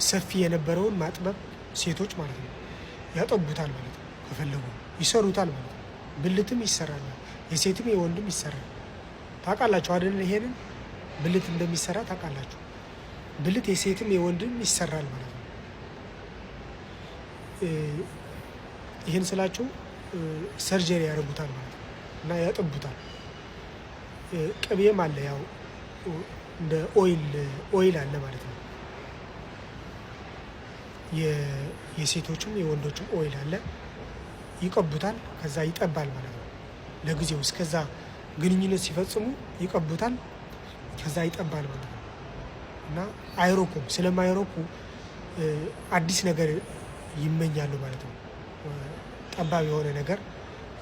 ሰፊ የነበረውን ማጥበብ ሴቶች ማለት ነው ያጠቡታል ማለት ነው። ከፈለጉ ይሰሩታል ማለት ነው። ብልትም ይሰራል፣ የሴትም የወንድም ይሰራል። ታውቃላችሁ አይደል? ይሄንን ብልት እንደሚሰራ ታውቃላችሁ። ብልት የሴትም የወንድም ይሰራል ማለት ነው። ይህን ስላችሁ ሰርጀሪ ያደርጉታል ማለት ነው እና ያጠቡታል። ቅቤም አለ፣ ያው እንደ ኦይል አለ ማለት ነው። የሴቶችም የወንዶችም ኦይል አለ። ይቀቡታል፣ ከዛ ይጠባል ማለት ነው ለጊዜው። እስከዛ ግንኙነት ሲፈጽሙ ይቀቡታል፣ ከዛ ይጠባል ማለት ነው እና አይሮኩም። ስለማይሮኩ አዲስ ነገር ይመኛሉ ማለት ነው። ጠባብ የሆነ ነገር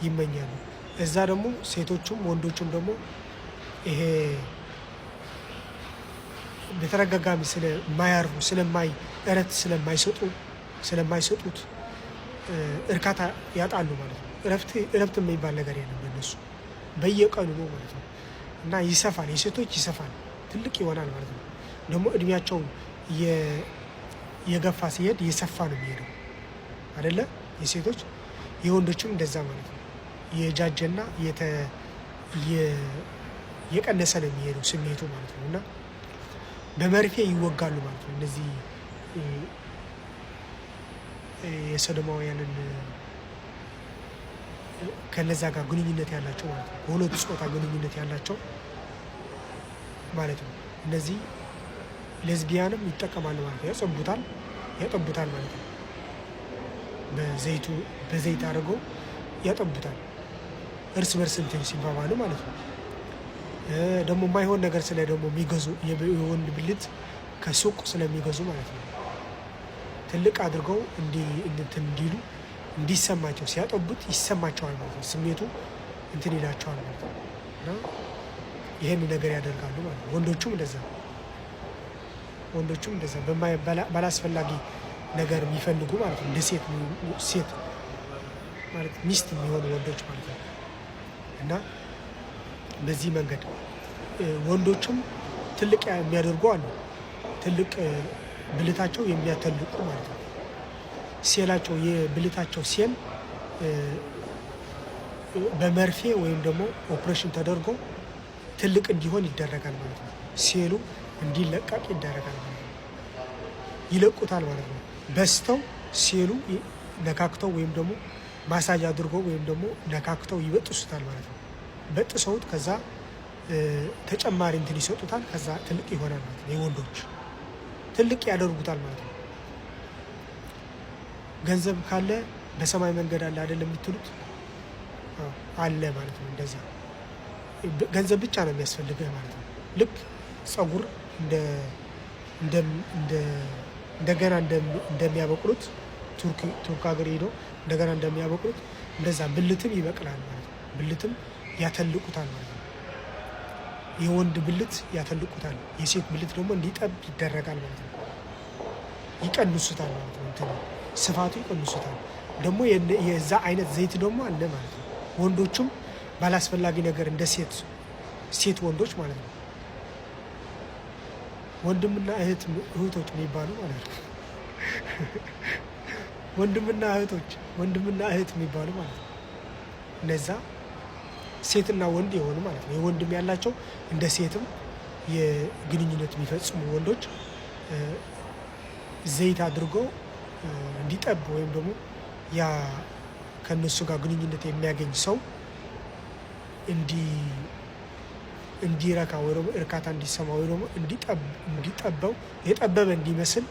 ይመኛሉ። እዛ ደግሞ ሴቶቹም ወንዶቹም ደግሞ ይሄ በተረጋጋሚ ስለማያርፉ እረት ስለማይሰጡት እርካታ ያጣሉ ማለት ነው። እረፍት የሚባል ነገር የለም በእነሱ በየቀኑ ነው ማለት ነው እና ይሰፋል፣ የሴቶች ይሰፋል፣ ትልቅ ይሆናል ማለት ነው። ደግሞ እድሜያቸው የገፋ ሲሄድ የሰፋ ነው የሚሄደው አይደለ? የሴቶች የወንዶችም እንደዛ ማለት ነው። የጃጀና የቀነሰ ነው የሚሄደው ስሜቱ ማለት ነው እና በመርፌ ይወጋሉ ማለት ነው። እነዚህ የሰዶማውያንን ከነዛ ጋር ግንኙነት ያላቸው ማለት ነው። በሁለቱ ጾታ ግንኙነት ያላቸው ማለት ነው። እነዚህ ሌዝቢያንም ይጠቀማሉ ማለት ነው። ያጠቡታል ማለት ነው። በዘይት አድርገው ያጠቡታል እርስ በርስ እንትን ሲባባሉ ማለት ነው። ደግሞ የማይሆን ነገር ስለ ደግሞ የሚገዙ የወንድ ብልት ከሱቅ ስለሚገዙ ማለት ነው ትልቅ አድርገው እንዲሉ እንዲሰማቸው ሲያጠቡት ይሰማቸዋል ማለት ነው። ስሜቱ እንትን ይላቸዋል ማለት ነው እና ይህን ነገር ያደርጋሉ ማለት ነው። ወንዶቹም እንደዛ ባላስፈላጊ ነገር የሚፈልጉ ማለት ነው። እንደ ሴት ማለት ሚስት የሚሆኑ ወንዶች ማለት ነው እና በዚህ መንገድ ወንዶቹም ትልቅ የሚያደርጉ አሉ። ትልቅ ብልታቸው የሚያተልቁ ማለት ነው። ሴላቸው የብልታቸው ሴል በመርፌ ወይም ደግሞ ኦፕሬሽን ተደርጎ ትልቅ እንዲሆን ይደረጋል ማለት ነው። ሴሉ እንዲለቀቅ ይደረጋል ማለት ነው። ይለቁታል ማለት ነው። በስተው ሴሉ ነካክተው ወይም ደግሞ ማሳጅ አድርጎ ወይም ደግሞ ነካክተው ይበጥሱታል ማለት ነው። በጥሰውት ከዛ ተጨማሪ እንትን ይሰጡታል። ከዛ ትልቅ ይሆናል ማለት ነው። የወንዶች ትልቅ ያደርጉታል ማለት ነው። ገንዘብ ካለ በሰማይ መንገድ አለ አይደለም የምትሉት አለ ማለት ነው። እንደዛ ገንዘብ ብቻ ነው የሚያስፈልግህ ማለት ነው። ልክ ጸጉር እንደገና እንደሚያበቅሉት ቱርክ ሀገር ሄዶ እንደገና እንደሚያበቅሉት እንደዛ ብልትም ይበቅላል ማለት ነው። ብልትም ያተልቁታል ማለት ነው። የወንድ ብልት ያተልቁታል፣ የሴት ብልት ደግሞ እንዲጠብ ይደረጋል ማለት ነው። ይቀንሱታል ማለት ነው። እንትን ስፋቱ ይቀንሱታል። ደግሞ የዛ አይነት ዘይት ደግሞ አለ ማለት ነው። ወንዶቹም ባላስፈላጊ ነገር እንደ ሴት ወንዶች ማለት ነው። ወንድምና እህቶች የሚባሉ ማለት ነው። ወንድምና እህት የሚባሉ ማለት ነው። እነዛ ሴትና ወንድ የሆኑ ማለት ነው። የወንድም ያላቸው እንደ ሴትም የግንኙነት የሚፈጽሙ ወንዶች ዘይት አድርገው እንዲጠብ ወይም ደግሞ ያ ከነሱ ጋር ግንኙነት የሚያገኝ ሰው እንዲረካ ወይ ደግሞ እርካታ እንዲሰማ ወይ ደግሞ እንዲጠበው የጠበበ እንዲመስል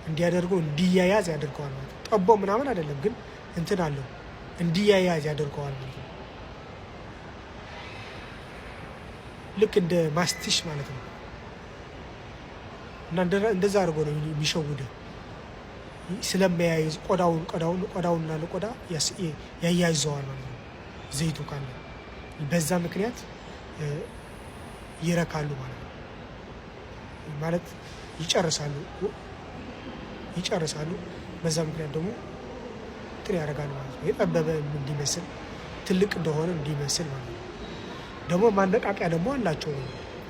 እንዲያደርገው እንዲያያዝ ያደርገዋል ማለት ነው። ጠቦ ምናምን አይደለም ግን እንትን አለው እንዲያያዝ ያደርገዋል ማለት ነው። ልክ እንደ ማስቲሽ ማለት ነው። እና እንደዛ አድርጎ ነው የሚሸውደው። ስለሚያያይዝ ቆዳውንና ለቆዳ ያያይዘዋል ማለት ነው። ዘይቱ ካለ በዛ ምክንያት ይረካሉ ማለት ነው። ማለት ይጨርሳሉ። በዛ ምክንያት ደግሞ እንትን ያደርጋሉ ማለት ነው። የጠበበ እንዲመስል ትልቅ እንደሆነ እንዲመስል ማለት ነው። ደግሞ ማነቃቂያ ደግሞ አላቸው፣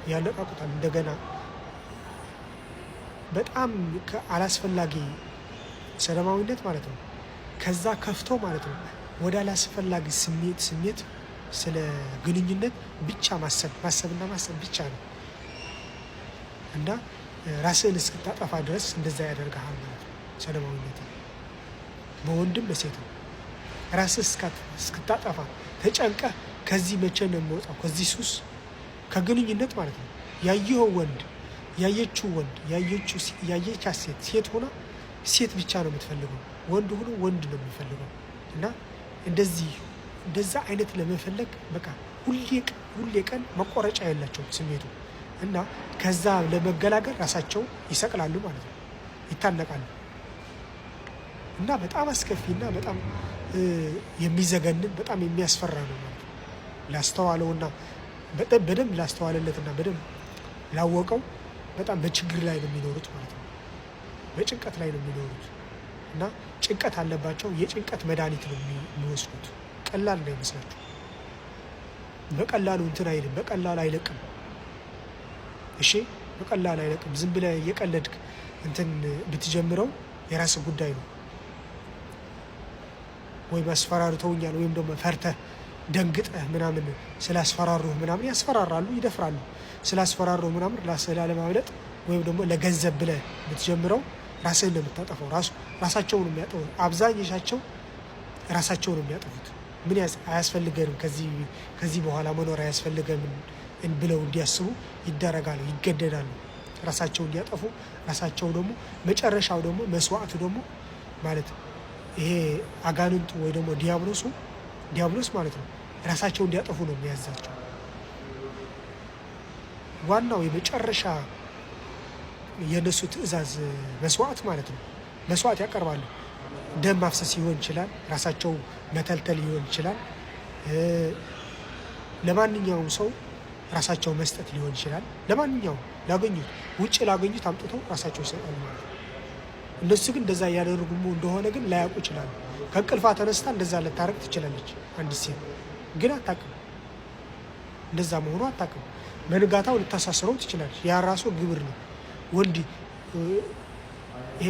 ያነቃቁታል። እንደገና በጣም አላስፈላጊ ሰላማዊነት ማለት ነው። ከዛ ከፍቶ ማለት ነው ወደ አላስፈላጊ ስሜት ስለ ግንኙነት ብቻ ማሰብና ማሰብ ብቻ ነው እና ራስህን እስክታጠፋ ድረስ እንደዛ ያደርግሃል ማለት ነው። ሰላማዊነት በወንድም በሴትም ራስህ እስክታጠፋ ተጨንቀህ ከዚህ መቼ ነው የምወጣው ከዚህ ሱስ ከግንኙነት ማለት ነው። ያየኸው ወንድ ያየችው ወንድ ያየቻት ሴት ሆና ሴት ብቻ ነው የምትፈልገው፣ ወንድ ሆኖ ወንድ ነው የሚፈልገው እና እንደዛ አይነት ለመፈለግ በቃ ሁሌ ቀን መቆረጫ የላቸውም ስሜቱ እና ከዛ ለመገላገል ራሳቸው ይሰቅላሉ ማለት ነው፣ ይታነቃሉ እና በጣም አስከፊና በጣም የሚዘገንን በጣም የሚያስፈራ ነው ማለት ነው። ላስተዋለውና በደንብ ላስተዋለለትና በደንብ ላወቀው በጣም በችግር ላይ ነው የሚኖሩት ማለት ነው። በጭንቀት ላይ ነው የሚኖሩት እና ጭንቀት አለባቸው። የጭንቀት መድኃኒት ነው የሚወስዱት። ቀላል ነው ይመስላችሁ። በቀላሉ እንትን አይልም፣ በቀላል አይለቅም። እሺ በቀላል አይለቅም። ዝም ብለህ እየቀለድክ እንትን ብትጀምረው የራስ ጉዳይ ነው። ወይም አስፈራርተውኛል ወይም ደግሞ ፈርተህ ደንግጠህ ምናምን ስላስፈራሩህ ምናምን ያስፈራራሉ፣ ይደፍራሉ። ስላስፈራሩህ ምናምን ላለማምለጥ ወይም ደግሞ ለገንዘብ ብለህ ብትጀምረው ራስህን ነው የምታጠፋው። ራሳቸውን ነው የሚያጠፉት። አብዛኞቻቸው ራሳቸውን ነው የሚያጠፉት። ምን አያስፈልገንም ከዚህ በኋላ መኖር አያስፈልገንም ብለው እንዲያስቡ ይደረጋሉ፣ ይገደዳሉ። ራሳቸው እንዲያጠፉ ራሳቸው ደግሞ መጨረሻው ደግሞ መስዋዕቱ ደግሞ ማለት ይሄ አጋንንቱ ወይ ደግሞ ዲያብሎስ ማለት ነው ራሳቸው እንዲያጠፉ ነው የሚያዛቸው። ዋናው የመጨረሻ የነሱ ትዕዛዝ መስዋዕት ማለት ነው። መስዋዕት ያቀርባሉ። ደም ማፍሰስ ሊሆን ይችላል፣ ራሳቸው መተልተል ሊሆን ይችላል፣ ለማንኛውም ሰው ራሳቸው መስጠት ሊሆን ይችላል። ለማንኛውም ውጭ ላገኙት አምጥተው ራሳቸው ይሰጣሉ ማለት ነው። እነሱ ግን እንደዛ እያደረጉ እንደሆነ ግን ላያውቁ ይችላሉ። ከእንቅልፏ ተነስታ እንደዛ ልታረግ ትችላለች አንዲት ሴት፣ ግን አታውቅም። እንደዛ መሆኑ አታውቅም። በንጋታው ልታሳስረው ትችላለች። ያ ራሱ ግብር ነው። ወንድ ይሄ